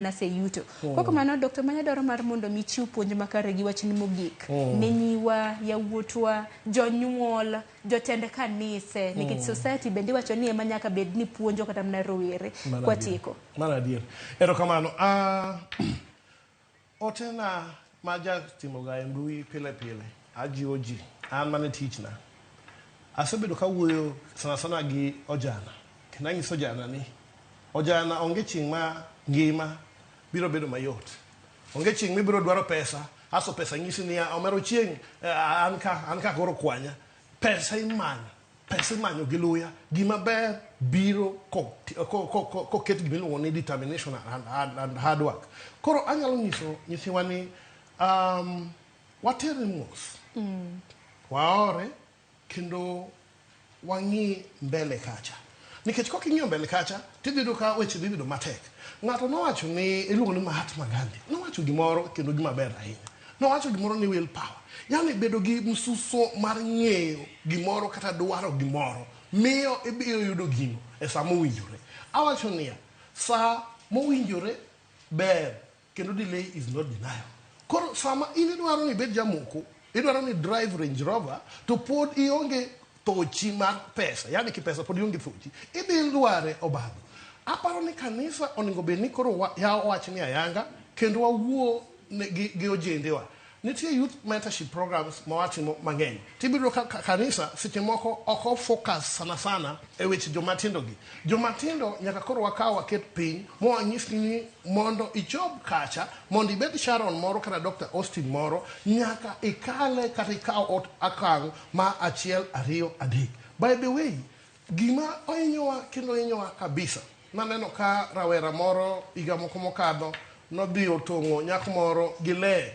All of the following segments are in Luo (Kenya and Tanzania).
nase yuto. Koko mano Dr. Omanya dwaro mar mondo mi chiw puonj makare gi wachni mogik ne nyiwa, yawuotwa, jonyuol, jotend kanise nikech society bende wacho ni ema nyaka bed ni puonjo kata mna rowere kwatieko. Mana adier. Erokamano. Otena maja timo ga mbui pile pile. Ajiwo ji. An mane tichna. Asebedo ka wuoyo sana gi ojana. Kinanyiso ojana ni ojana onge chieng' ma ngima biro bedo mayot. Onge chieng' mi biro dwaro pesa, aso pesa nyisi ni omero chieng' an ka koro kwanya. Pesa imanyo gi luya. Gima ber biro koket gimiluongo ni determination and hard work. Koro anyalo nyisiwa ni watere mos. Waore kendo wang'i mbele kacha. Nikech kok ing'iyo mbele kacha, tidhido ka weche dhibedo matek. Ng'ato nowacho ni iluongo ni Mahatma Gandhi. Nowacho gimoro kendo gimaber ahinya. Nowacho gimoro ni willpower. Yani bedo gi msuso mar ng'eyo gimoro kata dwaro gimoro miyo ibiro yudo gino e saa mowinjore. Awacho niya, saa mowinjore ber kendo delay is not denial. Koro sama idwaro ni bed jamoko, idwaro ni drive Range Rover to pod ionge tochi mar pesa, yani kipesa pod ionge tochi, idhi dware obadho. Aparo ni kanisa oningo bed ni koro yao wach ni ayanga kendo wawuo gi ojendewa. Nitie youth mentorship programs mawatimo mang'eny. Tibiro kanisa seche moko oko focus sana e weche jomatindo gi. Jomatindo nyaka koro wakaw waket piny mowanyisi ni mondo ichop kacha, mondo ibed Sharon moro kata Dr. Austin moro, nyaka ikale kata ikaw akang' ma 1, 2, 3. By the way, gima ohinyowa kendo ohinyowa kabisa. Naneno ka rawera moro higa moko mokadho nodhi otongo nyako moro gi le,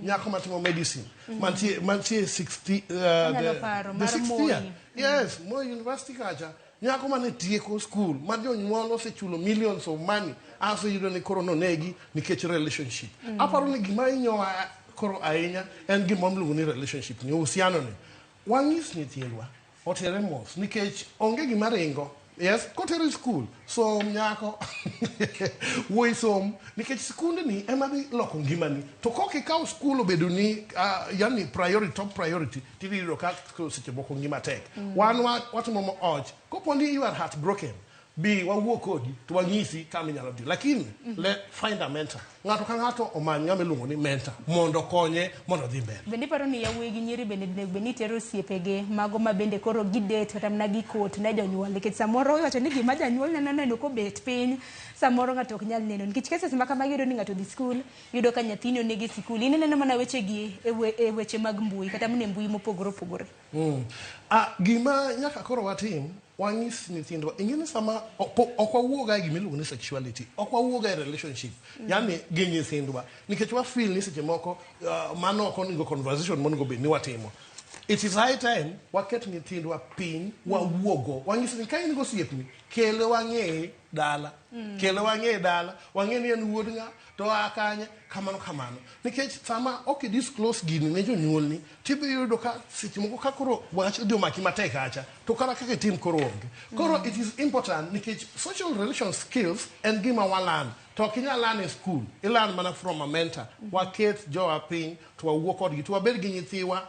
nyako matimo medicine, mantie 60 the 60 year. Yes, Moi University kacha, nyako mane tieko school, ma jonyuol osechulo millions of money, aso yudo ni koro nonegi nikech relationship. Aparo ni gima inyowa koro ahinya en gima miluongo ni relationship, ni uhusiano ni. Wang'is nyithindwa otere mos nikech onge gima ringo. Yes, kotere school. So nyako wuoi som nikech skunde ni ema dhi loko ngimani. To kok ikaw school obedo ni yani top priority, tidiro ka seche moko ngima tek. Wan watimo oj. Koponi you are heartbroken, bi wawuo kodi to wang'isi kama inyalo dhi. Lakini find a mentor. Ng'ato ka ng'ato omany ng'ama iluongo ni mentor mondo konye mondo dhi mbele. Bende paro ni yawuoyi gi nyiri bende tero osiepege mago ma bende koro gidate kata mna gikot ne jonyuol nikech samoro iwacho ni gima janyuol neno kobet piny, samoro ng'ato ok nyal neno nikech cases ma kamagi yudo ni ng'ato dhi skul, yudo ka nyathini onegi skul, ineno mana weche gi e weche mag mbui kata mne mbui mopogore opogore. Gima nyaka koro watim, wang'is nyithindwa, ing'eni sama ok wawuoga e gimiluongo ni sexuality, ok wawuoga e relationship, yani gi nyithindwa, nikech wa feel ni seche moko mano ok onego conversation monego bed ni watimo. It is high time waket nyithindwa piny, wawuogo, wang'is ni ka in go osiepni, kele wang'e dala, wang'e ni en wuod ng'a, to akanye, kamano. Nikech sama ok disclose gini ne jonyuolni, tibiro yudo ka seche moko ka koro wach dhi omaki matek acha, to kara kaka tim koro onge. Koro it is important nikech social relation skills en gima walan. To kinya learn in school, ilan mana from a mentor. Waket jowa piny, to wawuo kodgi, to wabed gi nyithiwa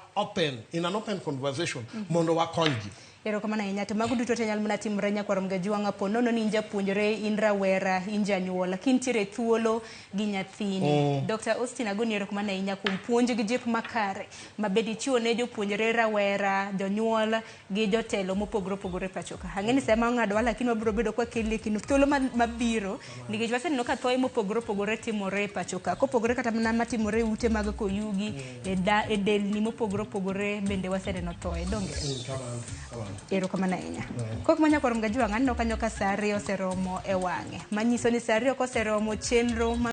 in an open conversation, mondo wakonygi. Erokamano ahinya. To mago duto te nyalo mana timore nyakwarom gajuang'a po nono ni japuonjre in rawera in janyuol lakini tiere thuolo gi nyathini. Dr. Austin agoni erokamano ahinya kuom puonj gi jip makare mabed ichiwo ne jopuonjre rawera, jonyuol gi jotelo mopogore opogore pacho ka. Ang'e ni sema ng'adwa lakini wabiro bedo kwa kele kinu thuolo mabiro nikech waseneno ka thoye mopogore opogore timore pacho ka. Kopogore kata mana matimore ute mag koyugi e delni mopogore opogore bende waseneno thoye donge. Erokamano ahinya. Kok manyakwarom gajuang'a aneno kanyo ka saa 2 oseromo e wang'e. Manyiso ni saa 2 koseromo chenro